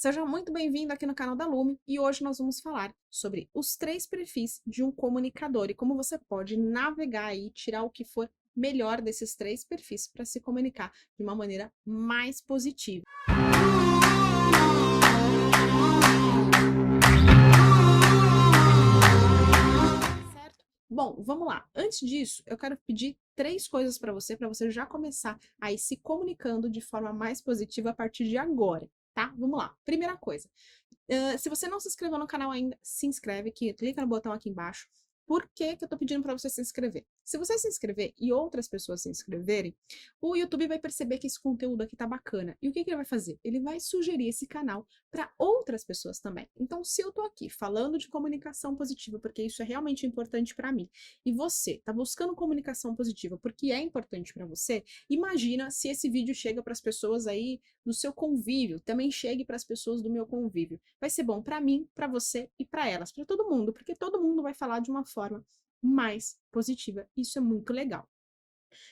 Seja muito bem-vindo aqui no canal da Lume e hoje nós vamos falar sobre os 3 perfis de um comunicador e como você pode navegar e tirar o que for melhor desses 3 perfis para se comunicar de uma maneira mais positiva. Certo? Bom, vamos lá. Antes disso, eu quero pedir 3 coisas para você já começar a ir se comunicando de forma mais positiva a partir de agora, tá? Vamos lá. Primeira coisa, se você não se inscreveu no canal ainda, se inscreve aqui, clica no botão aqui embaixo. Por que que eu tô pedindo para você se inscrever? Se você se inscrever e outras pessoas se inscreverem, o YouTube vai perceber que esse conteúdo aqui tá bacana. E o que que ele vai fazer? Ele vai sugerir esse canal para outras pessoas também. Então, se eu tô aqui falando de comunicação positiva, porque isso é realmente importante para mim, e você tá buscando comunicação positiva porque é importante para você, imagina se esse vídeo chega para as pessoas aí do seu convívio, também chegue para as pessoas do meu convívio. Vai ser bom para mim, para você e para elas, para todo mundo, porque todo mundo vai falar de uma forma mais positiva. Isso é muito legal.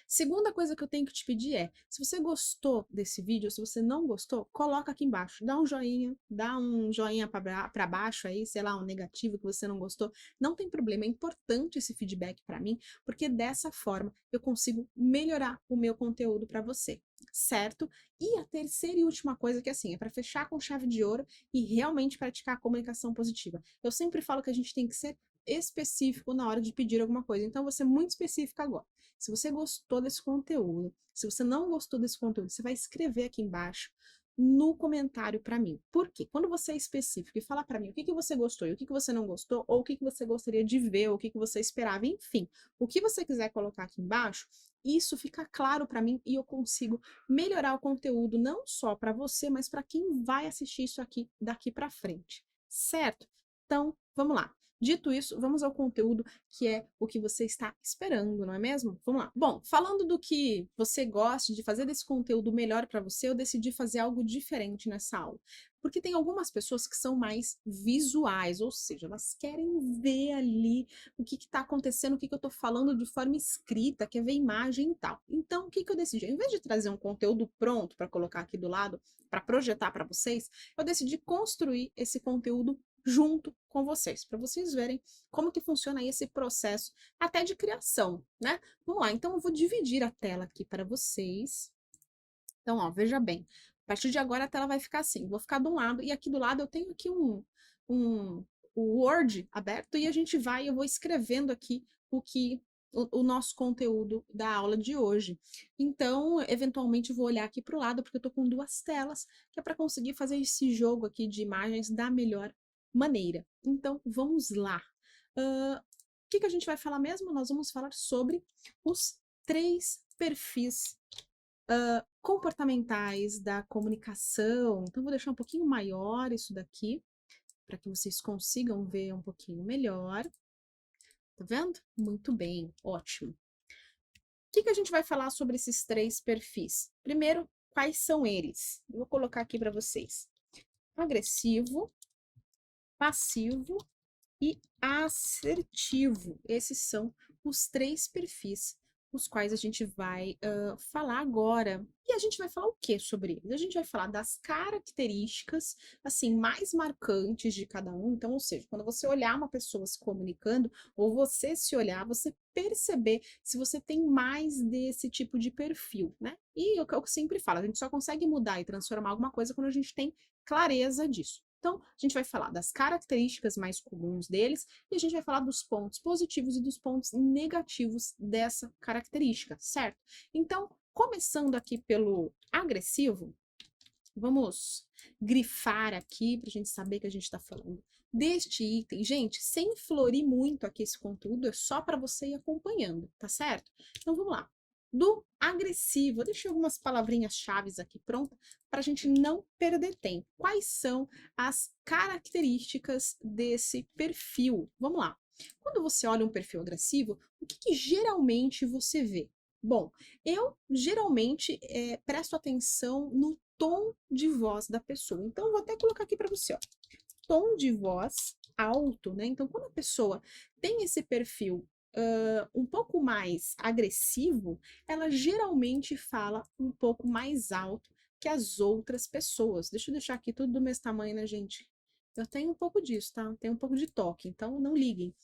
Segunda coisa que eu tenho que te pedir é, se você gostou desse vídeo, se você não gostou, coloca aqui embaixo, dá um joinha para baixo aí, sei lá, um negativo que você não gostou, não tem problema, é importante esse feedback para mim, porque dessa forma eu consigo melhorar o meu conteúdo para você, certo? E a terceira e última coisa que assim, é para fechar com chave de ouro e realmente praticar a comunicação positiva. Eu sempre falo que a gente tem que ser específico na hora de pedir alguma coisa, então eu vou ser muito específica agora. Se você gostou desse conteúdo, se você não gostou desse conteúdo, você vai escrever aqui embaixo no comentário para mim. Por quê? Quando você é específico e fala para mim o que que você gostou e o que que você não gostou, ou o que que você gostaria de ver, ou o que que você esperava, enfim, o que você quiser colocar aqui embaixo, isso fica claro para mim e eu consigo melhorar o conteúdo não só para você, mas para quem vai assistir isso aqui daqui para frente, certo? Então, vamos lá. Dito isso, vamos ao conteúdo que é o que você está esperando, não é mesmo? Vamos lá. Bom, falando do que você gosta de fazer desse conteúdo melhor para você, eu decidi fazer algo diferente nessa aula. Porque tem algumas pessoas que são mais visuais, ou seja, elas querem ver ali o que está acontecendo, o que, que eu estou falando de forma escrita, quer ver imagem e tal. Então, o que, que eu decidi? Em vez de trazer um conteúdo pronto para colocar aqui do lado, para projetar para vocês, eu decidi construir esse conteúdo junto com vocês, para vocês verem como que funciona aí esse processo até de criação, né? Vamos lá, então eu vou dividir a tela aqui para vocês. Então, ó, veja bem, a partir de agora a tela vai ficar assim, vou ficar de um lado e aqui do lado eu tenho aqui um o Word aberto e a gente vai, eu vou escrevendo aqui o nosso conteúdo da aula de hoje. Então, eventualmente eu vou olhar aqui para o lado, porque eu estou com 2 telas, que é para conseguir fazer esse jogo aqui de imagens da melhor maneira. Então, vamos lá. O que que a gente vai falar mesmo? Nós vamos falar sobre os 3 perfis comportamentais da comunicação. Então, vou deixar um pouquinho maior isso daqui, para que vocês consigam ver um pouquinho melhor. Tá vendo? Muito bem, ótimo. O que que a gente vai falar sobre esses 3 perfis? Primeiro, quais são eles? Eu vou colocar aqui para vocês: agressivo, passivo e assertivo. Esses são os 3 perfis, os quais a gente vai falar agora. E a gente vai falar o que sobre eles? A gente vai falar das características, assim, mais marcantes de cada um. Então, ou seja, quando você olhar uma pessoa se comunicando, ou você se olhar, você perceber se você tem mais desse tipo de perfil, né? E o que eu sempre falo, a gente só consegue mudar e transformar alguma coisa quando a gente tem clareza disso. Então, a gente vai falar das características mais comuns deles e a gente vai falar dos pontos positivos e dos pontos negativos dessa característica, certo? Então, começando aqui pelo agressivo, vamos grifar aqui para a gente saber que a gente está falando deste item. Gente, sem florir muito aqui esse conteúdo, é só para você ir acompanhando, tá certo? Então, vamos lá. Do agressivo, eu deixei algumas palavrinhas-chave aqui prontas para a gente não perder tempo. Quais são as características desse perfil? Vamos lá. Quando você olha um perfil agressivo, o que geralmente você vê? Bom, eu geralmente presto atenção no tom de voz da pessoa. Então, vou até colocar aqui para você, ó. Tom de voz alto, né? Então, quando a pessoa tem esse perfil um pouco mais agressivo, ela geralmente fala um pouco mais alto que as outras pessoas. Deixa eu deixar aqui tudo do mesmo tamanho, né, gente? Eu tenho um pouco disso, tá? Tenho um pouco de toque, então não liguem.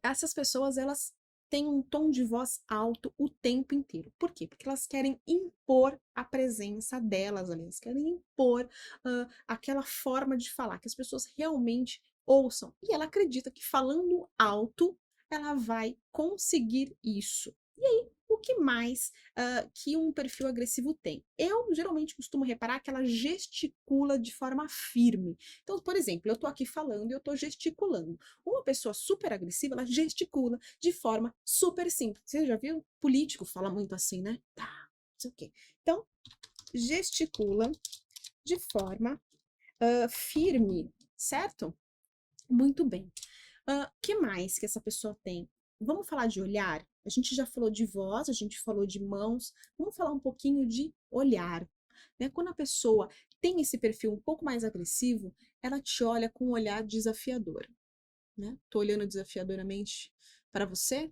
Essas pessoas, elas têm um tom de voz alto o tempo inteiro. Por quê? Porque elas querem impor a presença delas ali, elas querem impor aquela forma de falar, que as pessoas realmente ouçam. E ela acredita que falando alto, ela vai conseguir isso. E aí, o que mais que um perfil agressivo tem? Eu geralmente costumo reparar que ela gesticula de forma firme. Então, por exemplo, eu tô aqui falando e eu tô gesticulando. Uma pessoa super agressiva, ela gesticula de forma super simples. Você já viu? Político fala muito assim, né? Tá, não sei o quê. Então, gesticula de forma firme, certo? Muito bem. Que mais que essa pessoa tem? Vamos falar de olhar? A gente já falou de voz, a gente falou de mãos. Vamos falar um pouquinho de olhar. Né? Quando a pessoa tem esse perfil um pouco mais agressivo, ela te olha com um olhar desafiador. Né? Tô olhando desafiadoramente para você,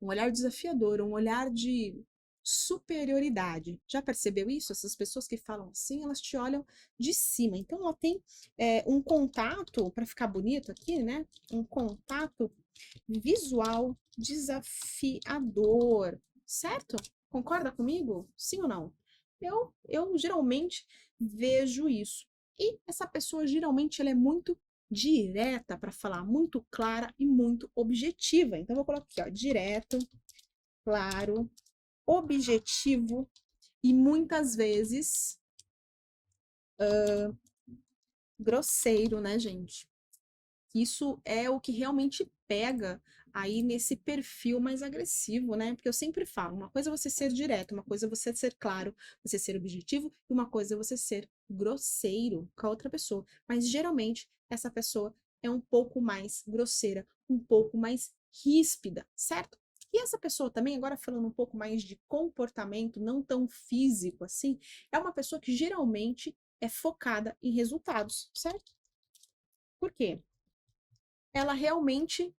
um olhar desafiador, um olhar de superioridade. Já percebeu isso? Essas pessoas que falam assim, elas te olham de cima. Então, ela tem um contato, para ficar bonito aqui, né? Um contato visual desafiador, certo? Concorda comigo? Sim ou não? Eu geralmente vejo isso. E essa pessoa, geralmente, ela é muito direta para falar, muito clara e muito objetiva. Então, eu vou colocar aqui, ó, direto, claro, objetivo e muitas vezes grosseiro, né, gente? Isso é o que realmente pega aí nesse perfil mais agressivo, né? Porque eu sempre falo, uma coisa é você ser direto, uma coisa é você ser claro, você ser objetivo, e uma coisa é você ser grosseiro com a outra pessoa. Mas geralmente essa pessoa é um pouco mais grosseira, um pouco mais ríspida, certo? E essa pessoa também, agora falando um pouco mais de comportamento, não tão físico assim, é uma pessoa que geralmente é focada em resultados, certo? Por quê? Ela realmente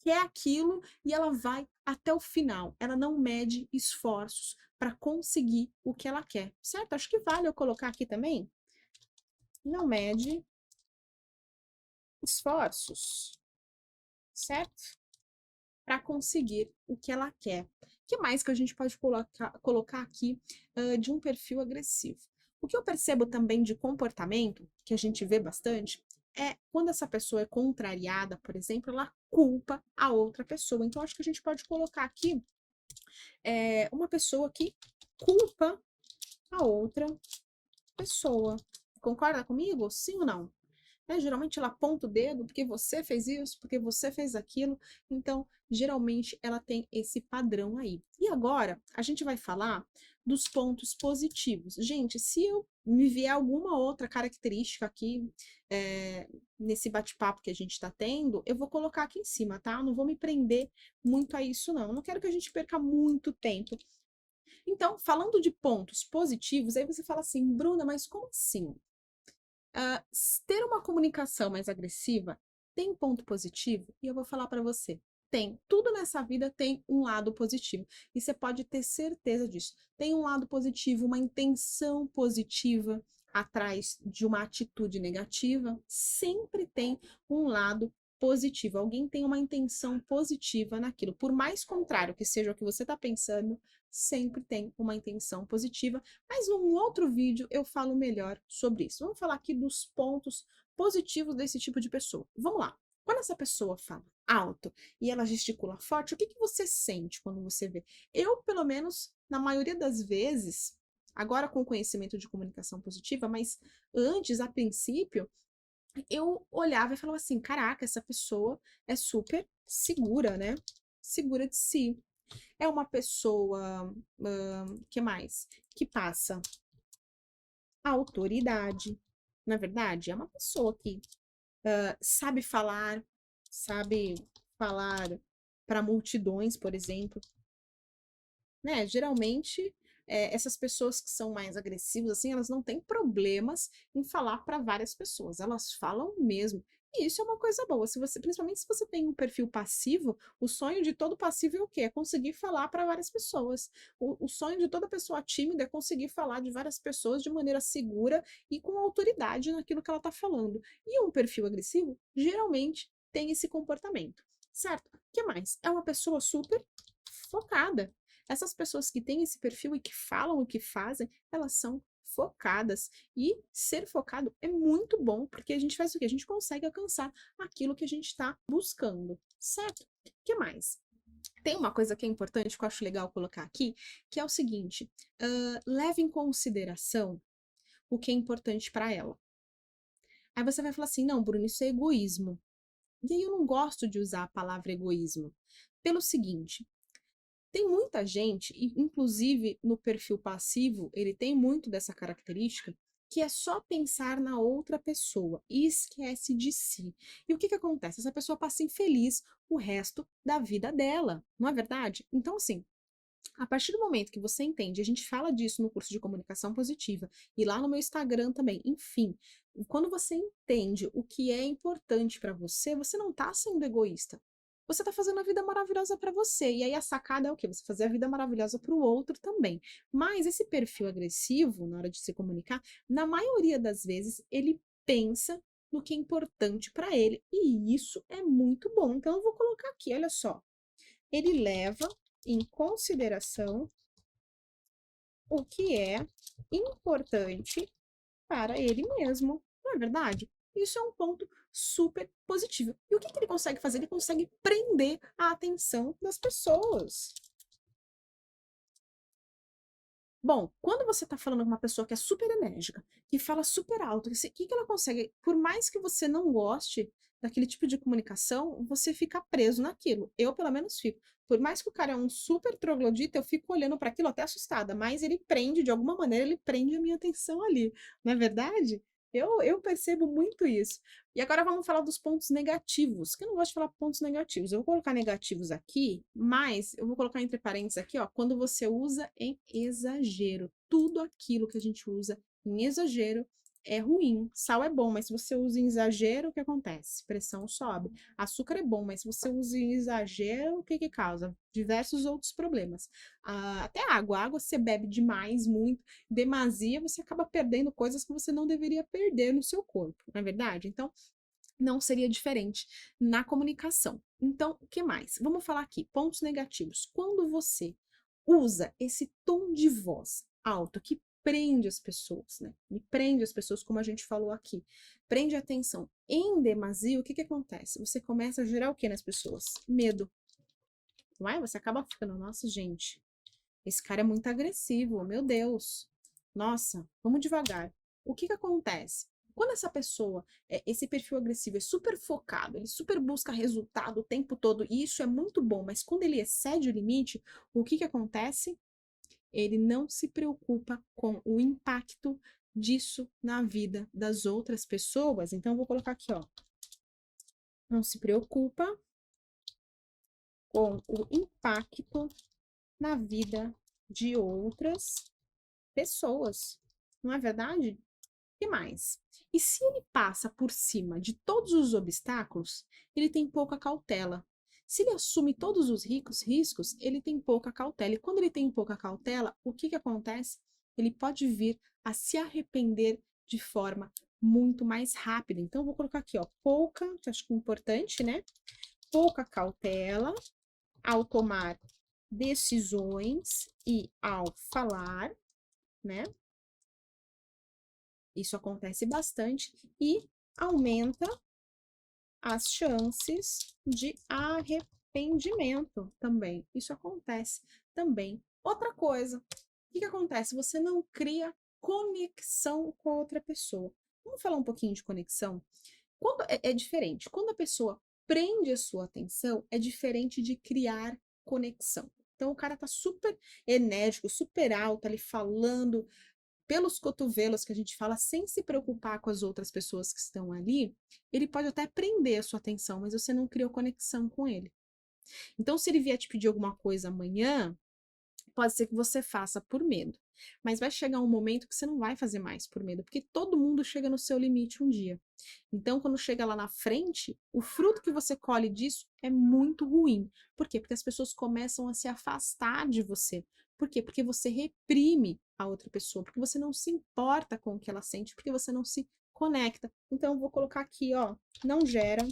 quer aquilo e ela vai até o final. Ela não mede esforços para conseguir o que ela quer, certo? Acho que vale eu colocar aqui também. Não mede esforços, certo? Para conseguir o que ela quer. O que mais que a gente pode colocar aqui de um perfil agressivo? O que eu percebo também de comportamento, que a gente vê bastante, é quando essa pessoa é contrariada, por exemplo, ela culpa a outra pessoa. Então, acho que a gente pode colocar aqui uma pessoa que culpa a outra pessoa. Concorda comigo? Sim ou não? Geralmente ela aponta o dedo porque você fez isso, porque você fez aquilo. Então, geralmente ela tem esse padrão aí. E agora, a gente vai falar dos pontos positivos. Gente, se eu me vier alguma outra característica aqui nesse bate-papo que a gente está tendo, eu vou colocar aqui em cima, tá? Eu não vou me prender muito a isso, não. Eu não quero que a gente perca muito tempo. Então, falando de pontos positivos, aí você fala assim, Bruna, mas como assim? Ter uma comunicação mais agressiva tem ponto positivo? E eu vou falar para você. Tem. Tudo nessa vida tem um lado positivo. E você pode ter certeza disso. Tem um lado positivo, uma intenção positiva atrás de uma atitude negativa. Sempre tem um lado positivo. Alguém tem uma intenção positiva naquilo. Por mais contrário que seja o que você está pensando, sempre tem uma intenção positiva. Mas num outro vídeo eu falo melhor sobre isso. Vamos falar aqui dos pontos positivos desse tipo de pessoa. Vamos lá. Quando essa pessoa fala alto e ela gesticula forte, o que que você sente quando você vê? Eu, pelo menos, na maioria das vezes, agora com o conhecimento de comunicação positiva, mas antes, a princípio, eu olhava e falava assim: caraca, essa pessoa é super segura, né? Segura de si. É uma pessoa, que mais? Que passa a autoridade. Na é verdade, é uma pessoa que sabe falar para multidões, por exemplo, né? Geralmente, essas pessoas que são mais agressivas, assim, elas não têm problemas em falar para várias pessoas, elas falam mesmo. E isso é uma coisa boa. Se você, principalmente se você tem um perfil passivo, o sonho de todo passivo é o quê? É conseguir falar para várias pessoas. O sonho de toda pessoa tímida é conseguir falar de várias pessoas de maneira segura e com autoridade naquilo que ela está falando. E um perfil agressivo geralmente tem esse comportamento, certo? O que mais? É uma pessoa super focada. Essas pessoas que têm esse perfil e que falam o que fazem, elas são focadas. E ser focado é muito bom, porque a gente faz o quê? A gente consegue alcançar aquilo que a gente está buscando, certo? O que mais? Tem uma coisa que é importante, que eu acho legal colocar aqui, que é o seguinte: leve em consideração o que é importante para ela. Aí você vai falar assim: não, Bruno, isso é egoísmo. E aí eu não gosto de usar a palavra egoísmo. Pelo seguinte, tem muita gente, inclusive no perfil passivo, ele tem muito dessa característica, que é só pensar na outra pessoa e esquece de si. E o que que acontece? Essa pessoa passa infeliz o resto da vida dela, não é verdade? Então, assim, a partir do momento que você entende, a gente fala disso no curso de comunicação positiva e lá no meu Instagram também, enfim, quando você entende o que é importante para você, você não está sendo egoísta. Você está fazendo a vida maravilhosa para você. E aí a sacada é o quê? Você fazer a vida maravilhosa para o outro também. Mas esse perfil agressivo, na hora de se comunicar, na maioria das vezes, ele pensa no que é importante para ele. E isso é muito bom. Então, eu vou colocar aqui, olha só. Ele leva em consideração o que é importante para ele mesmo, não é verdade? Isso é um ponto super positivo. E o que que ele consegue fazer? Ele consegue prender a atenção das pessoas. Bom, quando você está falando com uma pessoa que é super enérgica, que fala super alto, o que que ela consegue? Por mais que você não goste daquele tipo de comunicação, você fica preso naquilo. Eu, pelo menos, fico. Por mais que o cara é um super troglodita, eu fico olhando para aquilo até assustada, mas ele prende, de alguma maneira, ele prende a minha atenção ali. Não é verdade? Eu percebo muito isso. E agora vamos falar dos pontos negativos, que eu não gosto de falar pontos negativos. Eu vou colocar negativos aqui, mas eu vou colocar entre parênteses aqui, ó, quando você usa em exagero. Tudo aquilo que a gente usa em exagero é ruim. Sal é bom, mas se você usa em exagero, o que acontece? Pressão sobe. Açúcar é bom, mas se você usa em exagero, o que que causa? Diversos outros problemas. Até água. Água você bebe demais, muito, demasia, você acaba perdendo coisas que você não deveria perder no seu corpo, não é verdade? Então, não seria diferente na comunicação. Então, o que mais? Vamos falar aqui, pontos negativos. Quando você usa esse tom de voz alto que prende as pessoas, né? Me prende as pessoas, como a gente falou aqui. Prende a atenção em demasia, o que que acontece? Você começa a gerar o que nas pessoas? Medo. Não é? Você acaba ficando, nossa, gente, esse cara é muito agressivo, meu Deus. Nossa, vamos devagar. O que que acontece? Quando essa pessoa, esse perfil agressivo é super focado, ele super busca resultado o tempo todo, e isso é muito bom, mas quando ele excede o limite, o que que acontece? Ele não se preocupa com o impacto disso na vida das outras pessoas. Então, eu vou colocar aqui, ó. Não se preocupa com o impacto na vida de outras pessoas. Não é verdade? O que mais? E se ele passa por cima de todos os obstáculos, ele tem pouca cautela. Se ele assume todos os riscos, ele tem pouca cautela. E quando ele tem pouca cautela, o que que acontece? Ele pode vir a se arrepender de forma muito mais rápida. Então, eu vou colocar aqui, ó, pouca, que acho que é importante, né? Pouca cautela ao tomar decisões e ao falar, né? Isso acontece bastante e aumenta as chances de arrependimento também. Isso acontece também. Outra coisa, o que que acontece? Você não cria conexão com a outra pessoa. Vamos falar um pouquinho de conexão? Quando é diferente. Quando a pessoa prende a sua atenção, é diferente de criar conexão. Então, o cara tá super enérgico, super alto ali falando pelos cotovelos, que a gente fala, sem se preocupar com as outras pessoas que estão ali, ele pode até prender a sua atenção, mas você não criou conexão com ele. Então, se ele vier te pedir alguma coisa amanhã, Pode ser que você faça por medo, mas vai chegar um momento que você não vai fazer mais por medo, porque todo mundo chega no seu limite um dia. Então, quando chega lá na frente, o fruto que você colhe disso é muito ruim. Por quê? Porque as pessoas começam a se afastar de você. Por quê? Porque você reprime a outra pessoa, porque você não se importa com o que ela sente, porque você não se conecta. Então, eu vou colocar aqui, ó, não gera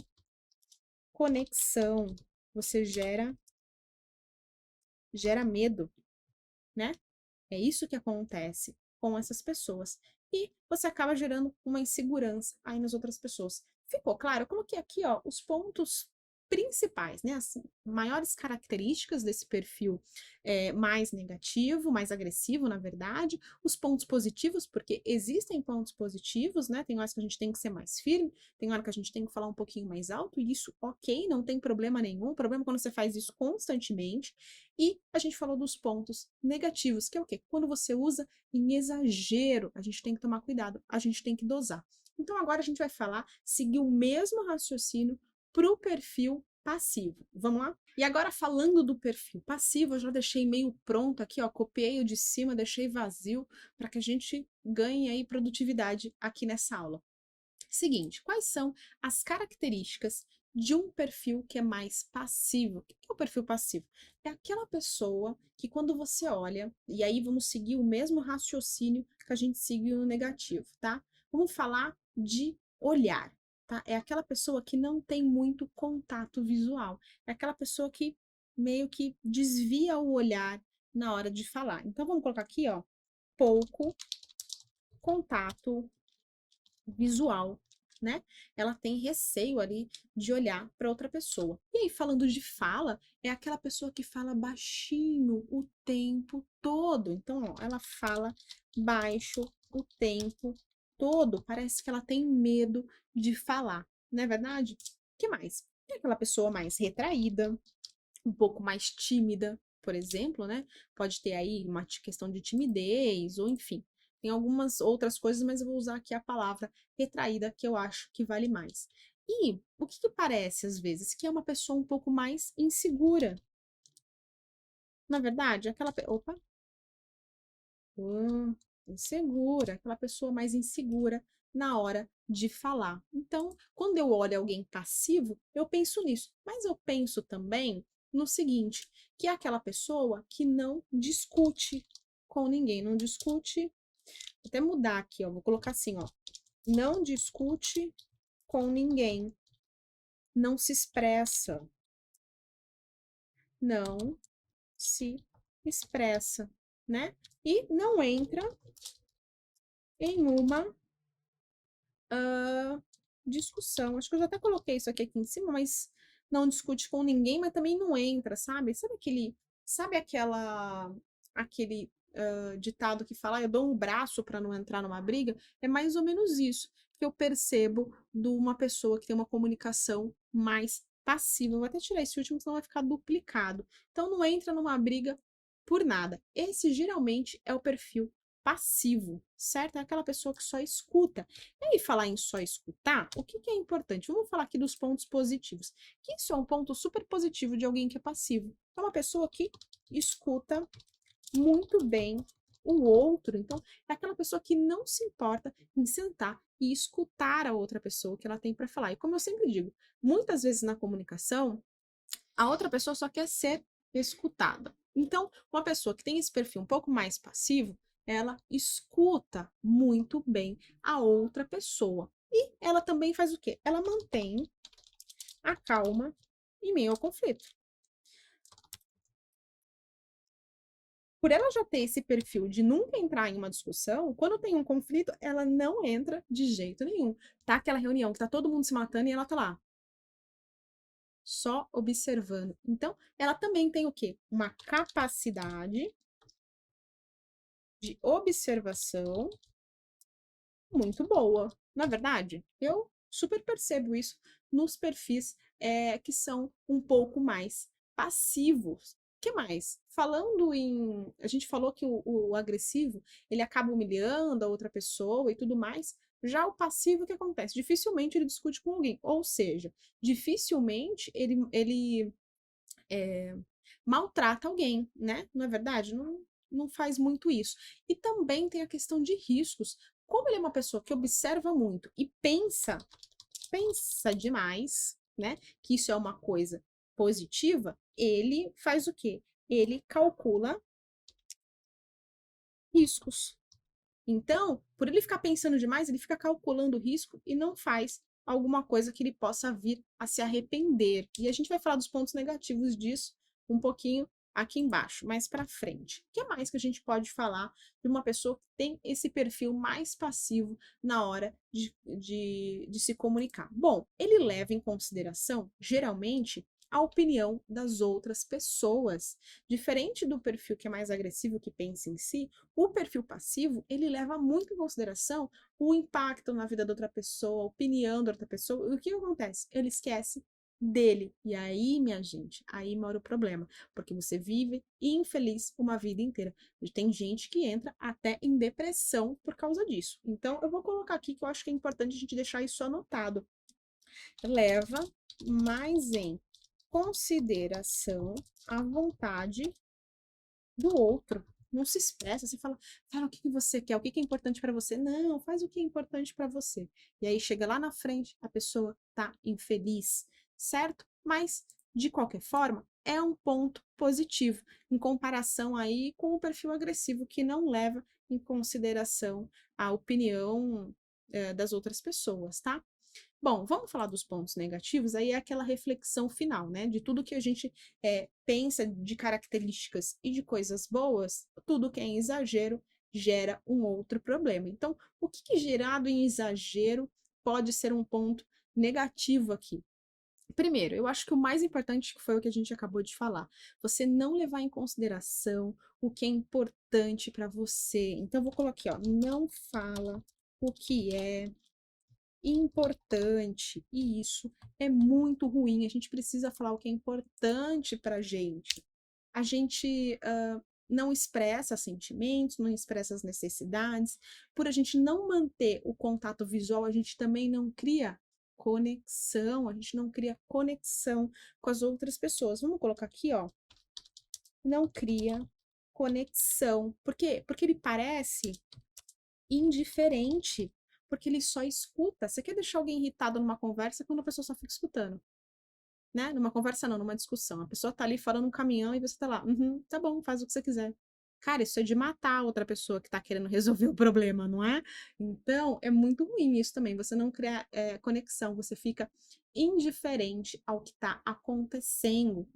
conexão. Você gera medo, né? É isso que acontece com essas pessoas. E você acaba gerando uma insegurança aí nas outras pessoas. Ficou claro? Eu coloquei aqui, ó, os pontos principais, né? As maiores características desse perfil mais negativo, mais agressivo, na verdade. Os pontos positivos, porque existem pontos positivos, né? Tem horas que a gente tem que ser mais firme, tem hora que a gente tem que falar um pouquinho mais alto, e isso, ok, não tem problema nenhum. O problema é quando você faz isso constantemente. E a gente falou dos pontos negativos, que é o quê? Quando você usa em exagero, a gente tem que tomar cuidado, a gente tem que dosar. Então, agora a gente vai falar, seguir o mesmo raciocínio para o perfil passivo. Vamos lá? E agora, falando do perfil passivo, eu já deixei meio pronto aqui, ó, copiei o de cima, deixei vazio, para que a gente ganhe aí produtividade aqui nessa aula. Seguinte, quais são as características de um perfil que é mais passivo? O que é o perfil passivo? É aquela pessoa que quando você olha, e aí vamos seguir o mesmo raciocínio que a gente seguiu no negativo, tá? Vamos falar de olhar, tá? É aquela pessoa que não tem muito contato visual. É aquela pessoa que meio que desvia o olhar na hora de falar. Então vamos colocar aqui, ó, pouco contato visual, né? Ela tem receio ali de olhar para outra pessoa. E aí, falando de fala, é aquela pessoa que fala baixinho o tempo todo. Então, ó, ela fala baixo o tempo todo. Parece que ela tem medo de falar, não é verdade? O que mais? É aquela pessoa mais retraída, um pouco mais tímida, por exemplo, né? Pode ter aí uma questão de timidez, ou enfim. Tem algumas outras coisas, mas eu vou usar aqui a palavra retraída, que eu acho que vale mais. E o que parece, às vezes, que é uma pessoa um pouco mais insegura. Na verdade, Opa! Insegura, aquela pessoa mais insegura na hora de falar. Então, quando eu olho alguém passivo, eu penso nisso. Mas eu penso também no seguinte, que é aquela pessoa que não discute com ninguém, não discute. Vou até mudar aqui, ó, vou colocar assim, ó. Não discute com ninguém, não se expressa, não se expressa, né? E não entra em uma discussão. Acho que eu já até coloquei isso aqui em cima, mas não discute com ninguém, mas também não entra, sabe? Sabe aquele ditado que fala, eu dou um braço para não entrar numa briga? É mais ou menos isso que eu percebo de uma pessoa que tem uma comunicação mais passiva. Eu vou até tirar esse último, senão vai ficar duplicado. Então não entra numa briga por nada. Esse geralmente é o perfil passivo, certo? É aquela pessoa que só escuta. E aí, falar em só escutar, o que é importante? Vamos falar aqui dos pontos positivos. Que isso é um ponto super positivo de alguém que é passivo. É uma pessoa que escuta muito bem o outro. Então, é aquela pessoa que não se importa em sentar e escutar a outra pessoa o que ela tem para falar. E como eu sempre digo, muitas vezes na comunicação, a outra pessoa só quer ser escutada. Então, uma pessoa que tem esse perfil um pouco mais passivo, ela escuta muito bem a outra pessoa. E ela também faz o quê? Ela mantém a calma em meio ao conflito. Por ela já ter esse perfil de nunca entrar em uma discussão, quando tem um conflito, ela não entra de jeito nenhum. Tá aquela reunião que tá todo mundo se matando e ela tá lá, só observando. Então, ela também tem o quê? Uma capacidade de observação muito boa. Na verdade, eu super percebo isso nos perfis que são um pouco mais passivos. O que mais? Falando em. A gente falou que o agressivo ele acaba humilhando a outra pessoa e tudo mais. Já o passivo, o que acontece? Dificilmente ele discute com alguém. Ou seja, dificilmente ele maltrata alguém, né? Não é verdade? Não faz muito isso. E também tem a questão de riscos. Como ele é uma pessoa que observa muito e pensa demais, né? Que isso é uma coisa positiva, ele faz o quê? Ele calcula riscos. Então, por ele ficar pensando demais, ele fica calculando o risco e não faz alguma coisa que ele possa vir a se arrepender. E a gente vai falar dos pontos negativos disso um pouquinho aqui embaixo, mais para frente. O que mais que a gente pode falar de uma pessoa que tem esse perfil mais passivo na hora de se comunicar? Bom, ele leva em consideração, geralmente, a opinião das outras pessoas. Diferente do perfil que é mais agressivo, que pensa em si, o perfil passivo, ele leva muito em consideração o impacto na vida da outra pessoa, a opinião da outra pessoa. E o que acontece? Ele esquece dele. E aí, minha gente, aí mora o problema, porque você vive infeliz uma vida inteira. E tem gente que entra até em depressão por causa disso. Então, eu vou colocar aqui que eu acho que é importante a gente deixar isso anotado. Leva mais em consideração a vontade do outro. Não se expressa, você fala o que você quer, o que é importante para você. Não, faz o que é importante para você. E aí chega lá na frente, a pessoa tá infeliz, certo? Mas, de qualquer forma, é um ponto positivo, em comparação aí com o perfil agressivo, que não leva em consideração a opinião, das outras pessoas, tá? Bom, vamos falar dos pontos negativos, aí é aquela reflexão final, né? De tudo que a gente pensa de características e de coisas boas, tudo que é em exagero gera um outro problema. Então, o que gerado em exagero pode ser um ponto negativo aqui? Primeiro, eu acho que o mais importante foi o que a gente acabou de falar. Você não levar em consideração o que é importante para você. Então, eu vou colocar aqui, ó, não fala o que é importante, e isso é muito ruim. A gente precisa falar o que é importante para a gente. A gente não expressa sentimentos, não expressa as necessidades. Por a gente não manter o contato visual, a gente também não cria conexão, a gente não cria conexão com as outras pessoas. Vamos colocar aqui, ó, não cria conexão. Por quê? Porque ele parece indiferente, porque ele só escuta. Você quer deixar alguém irritado numa conversa quando a pessoa só fica escutando, né? Numa conversa não, numa discussão. A pessoa tá ali falando um caminhão e você tá lá, tá bom, faz o que você quiser. Cara, isso é de matar a outra pessoa que tá querendo resolver o problema, não é? Então, é muito ruim isso também. Você não cria conexão, você fica indiferente ao que tá acontecendo.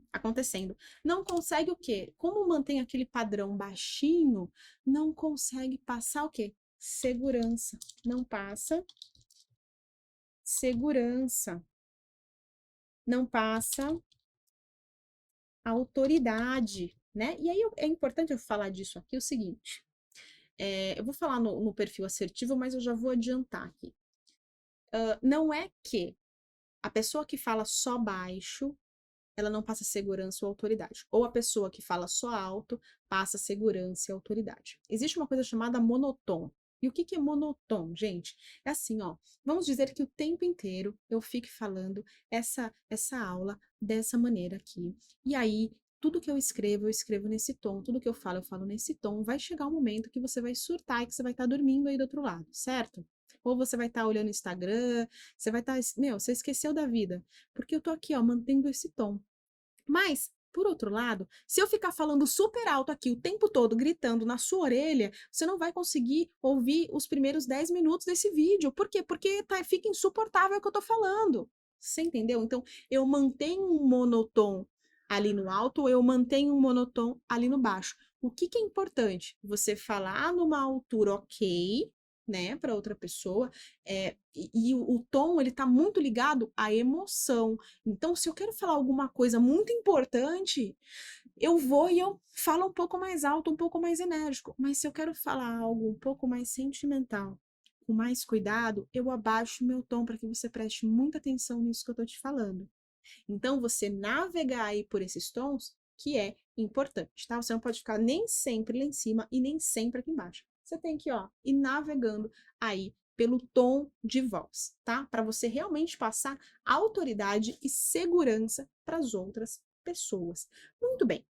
Não consegue o quê? Como mantém aquele padrão baixinho, não consegue passar o quê? Segurança. Não passa segurança. Não passa autoridade, né? E aí é importante eu falar disso aqui o seguinte: eu vou falar no perfil assertivo, mas eu já vou adiantar aqui. Não é que a pessoa que fala só baixo, ela não passa segurança ou autoridade. Ou a pessoa que fala só alto passa segurança e autoridade. Existe uma coisa chamada monotom. E o que que é monotom, gente? É assim, ó. Vamos dizer que o tempo inteiro eu fique falando essa aula dessa maneira aqui. E aí, tudo que eu escrevo nesse tom. Tudo que eu falo nesse tom. Vai chegar um momento que você vai surtar e que você vai estar dormindo aí do outro lado, certo? Ou você vai estar olhando o Instagram, você vai estar, meu, você esqueceu da vida. Porque eu tô aqui, ó, mantendo esse tom. Mas, por outro lado, se eu ficar falando super alto aqui o tempo todo, gritando na sua orelha, você não vai conseguir ouvir os primeiros 10 minutos desse vídeo. Por quê? Porque fica insuportável o que eu tô falando. Você entendeu? Então, eu mantenho um monotom ali no alto, ou eu mantenho um monotom ali no baixo. O que que é importante? Você falar numa altura ok, né, para outra pessoa, e o tom ele tá muito ligado à emoção. Então, se eu quero falar alguma coisa muito importante, eu vou e eu falo um pouco mais alto, um pouco mais enérgico. Mas se eu quero falar algo um pouco mais sentimental, com mais cuidado, eu abaixo o meu tom para que você preste muita atenção nisso que eu tô te falando. Então, você navegar aí por esses tons, que é importante, tá? Você não pode ficar nem sempre lá em cima e nem sempre aqui embaixo. Você tem que, ó, ir navegando aí pelo tom de voz, tá? Para você realmente passar autoridade e segurança para as outras pessoas. Muito bem.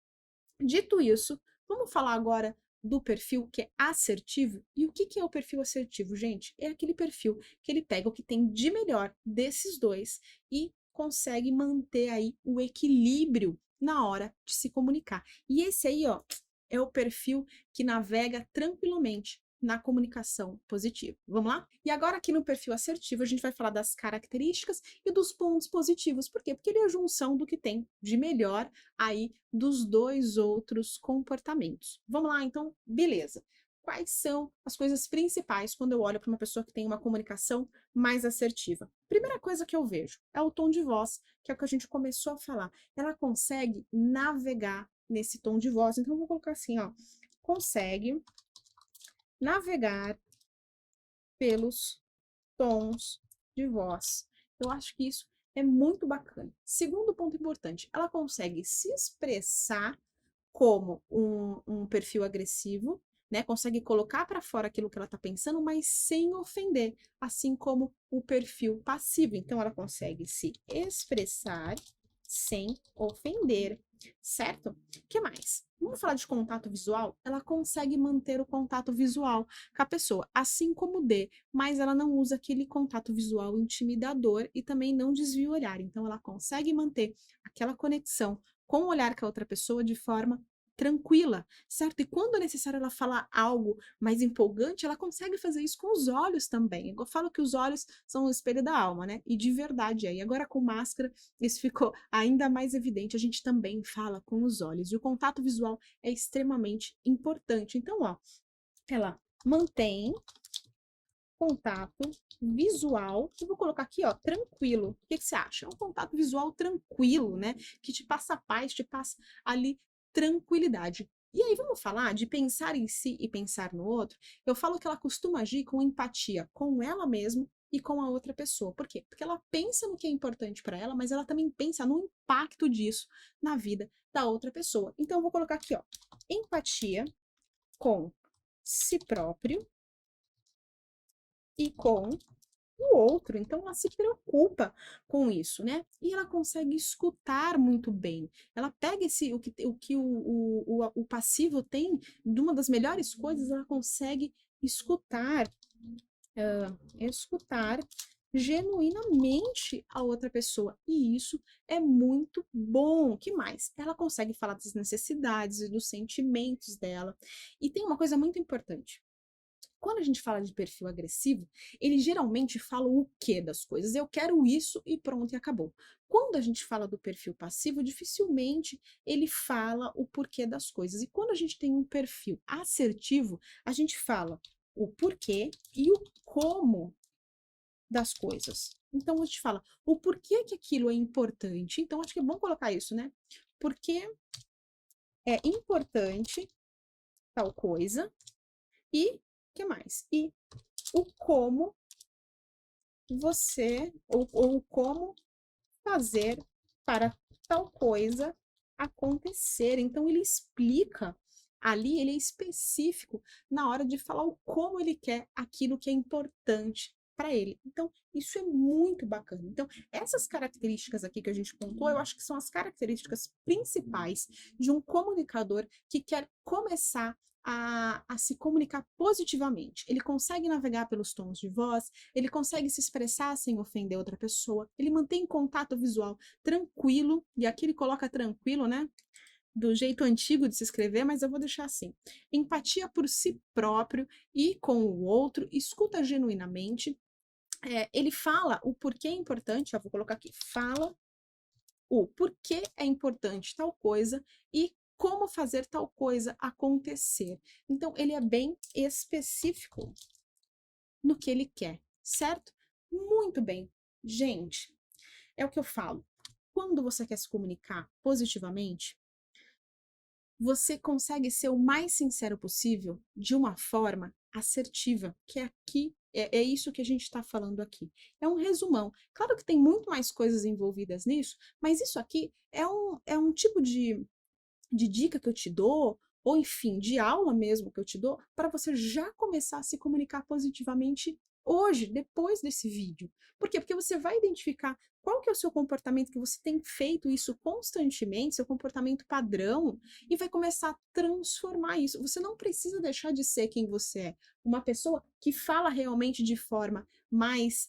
Dito isso, vamos falar agora do perfil que é assertivo. E o que que é o perfil assertivo, gente? É aquele perfil que ele pega o que tem de melhor desses dois e consegue manter aí o equilíbrio na hora de se comunicar. E esse aí, ó, é o perfil que navega tranquilamente na comunicação positiva. Vamos lá? E agora aqui no perfil assertivo, a gente vai falar das características e dos pontos positivos. Por quê? Porque ele é a junção do que tem de melhor aí dos dois outros comportamentos. Vamos lá, então, beleza. Quais são as coisas principais quando eu olho para uma pessoa que tem uma comunicação mais assertiva? Primeira coisa que eu vejo é o tom de voz, que é o que a gente começou a falar. Ela consegue navegar nesse tom de voz. Então, eu vou colocar assim, ó. Consegue navegar pelos tons de voz. Eu acho que isso é muito bacana. Segundo ponto importante, ela consegue se expressar como um perfil agressivo, né? Consegue colocar para fora aquilo que ela está pensando, mas sem ofender, assim como o perfil passivo. Então, ela consegue se expressar sem ofender, certo? O que mais? Vamos falar de contato visual? Ela consegue manter o contato visual com a pessoa, assim como o D, mas ela não usa aquele contato visual intimidador e também não desvia o olhar. Então, ela consegue manter aquela conexão com o olhar com a outra pessoa de forma tranquila, certo? E quando é necessário ela falar algo mais empolgante, ela consegue fazer isso com os olhos também. Eu falo que os olhos são o espelho da alma, né? E de verdade aí. Agora com máscara, isso ficou ainda mais evidente. A gente também fala com os olhos. E o contato visual é extremamente importante. Então, ó, ela mantém contato visual, eu vou colocar aqui, ó, tranquilo. O que que você acha? É um contato visual tranquilo, né? Que te passa paz, te passa ali tranquilidade. E aí, vamos falar de pensar em si e pensar no outro? Eu falo que ela costuma agir com empatia com ela mesma e com a outra pessoa. Por quê? Porque ela pensa no que é importante para ela, mas ela também pensa no impacto disso na vida da outra pessoa. Então, eu vou colocar aqui, ó, empatia com si próprio e com o outro. Então, ela se preocupa com isso, né? E ela consegue escutar muito bem. Ela pega o passivo tem, de uma das melhores coisas, ela consegue escutar, escutar genuinamente a outra pessoa. E isso é muito bom. O que mais? Ela consegue falar das necessidades e dos sentimentos dela. E tem uma coisa muito importante. Quando a gente fala de perfil agressivo, ele geralmente fala o quê das coisas? Eu quero isso e pronto, e acabou. Quando a gente fala do perfil passivo, dificilmente ele fala o porquê das coisas. E quando a gente tem um perfil assertivo, a gente fala o porquê e o como das coisas. Então a gente fala o porquê que aquilo é importante. Então acho que é bom colocar isso, né? Porque é importante tal coisa e que mais? E o como ou como fazer para tal coisa acontecer. Então, ele explica ali, ele é específico na hora de falar o como ele quer aquilo que é importante para ele. Então, isso é muito bacana. Então, essas características aqui que a gente pontuou, eu acho que são as características principais de um comunicador que quer começar a se comunicar positivamente. Ele consegue navegar pelos tons de voz, ele consegue se expressar sem ofender outra pessoa, ele mantém contato visual tranquilo, e aqui ele coloca tranquilo, né? Do jeito antigo de se escrever, mas eu vou deixar assim. Empatia por si próprio e com o outro, escuta genuinamente. Ele fala o porquê é importante, eu vou colocar aqui, fala o porquê é importante tal coisa e como fazer tal coisa acontecer. Então, ele é bem específico no que ele quer, certo? Muito bem. Gente, é o que eu falo. Quando você quer se comunicar positivamente, você consegue ser o mais sincero possível de uma forma assertiva, que é aqui, é isso que a gente está falando aqui. É um resumão. Claro que tem muito mais coisas envolvidas nisso, mas isso aqui é um tipo de dica que eu te dou, ou enfim, de aula mesmo que eu te dou, para você já começar a se comunicar positivamente hoje, depois desse vídeo. Por quê? Porque você vai identificar qual que é o seu comportamento, que você tem feito isso constantemente, seu comportamento padrão, e vai começar a transformar isso. Você não precisa deixar de ser quem você é. Uma pessoa que fala realmente de forma mais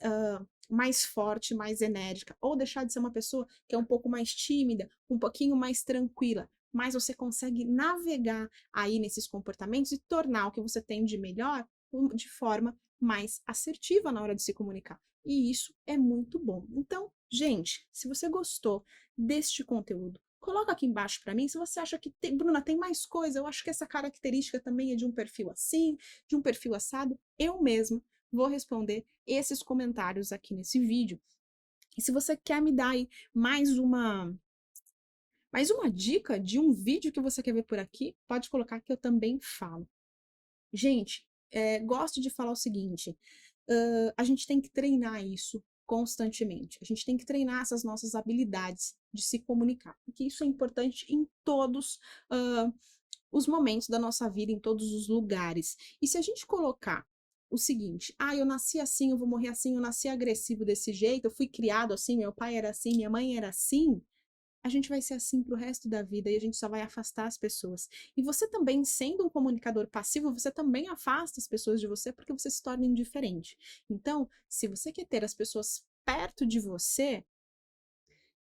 forte, mais enérgica, ou deixar de ser uma pessoa que é um pouco mais tímida, um pouquinho mais tranquila, mas você consegue navegar aí nesses comportamentos e tornar o que você tem de melhor de forma mais assertiva na hora de se comunicar. E isso é muito bom. Então, gente, se você gostou deste conteúdo, coloca aqui embaixo para mim se você acha que tem, Bruna, tem mais coisa. Eu acho que essa característica também é de um perfil assim, de um perfil assado. Eu mesmo vou responder esses comentários aqui nesse vídeo. E se você quer me dar aí mais uma dica de um vídeo que você quer ver por aqui, pode colocar que eu também falo. Gente, gosto de falar o seguinte, a gente tem que treinar isso constantemente. A gente tem que treinar essas nossas habilidades de se comunicar, porque isso é importante em todos os momentos da nossa vida, em todos os lugares. E se a gente colocar o seguinte, eu nasci assim, eu vou morrer assim, eu nasci agressivo desse jeito, eu fui criado assim, meu pai era assim, minha mãe era assim, a gente vai ser assim para o resto da vida e a gente só vai afastar as pessoas. E você também, sendo um comunicador passivo, você também afasta as pessoas de você porque você se torna indiferente. Então, se você quer ter as pessoas perto de você,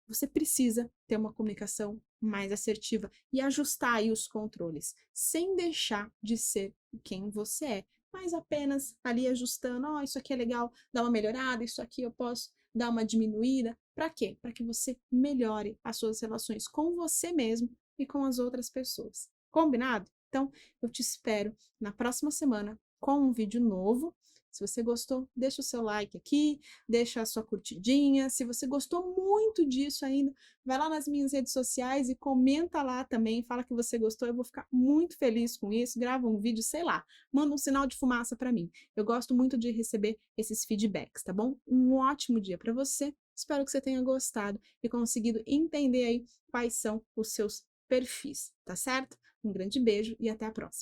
você precisa ter uma comunicação mais assertiva e ajustar aí os controles, sem deixar de ser quem você é, mas apenas ali ajustando, isso aqui é legal, dá uma melhorada, isso aqui eu posso dar uma diminuída. Para quê? Para que você melhore as suas relações com você mesmo e com as outras pessoas. Combinado? Então, eu te espero na próxima semana com um vídeo novo. Se você gostou, deixa o seu like aqui, deixa a sua curtidinha. Se você gostou muito disso ainda, vai lá nas minhas redes sociais e comenta lá também, fala que você gostou, eu vou ficar muito feliz com isso. Grava um vídeo, sei lá, manda um sinal de fumaça para mim. Eu gosto muito de receber esses feedbacks, tá bom? Um ótimo dia para você. Espero que você tenha gostado e conseguido entender aí quais são os seus perfis, tá certo? Um grande beijo e até a próxima.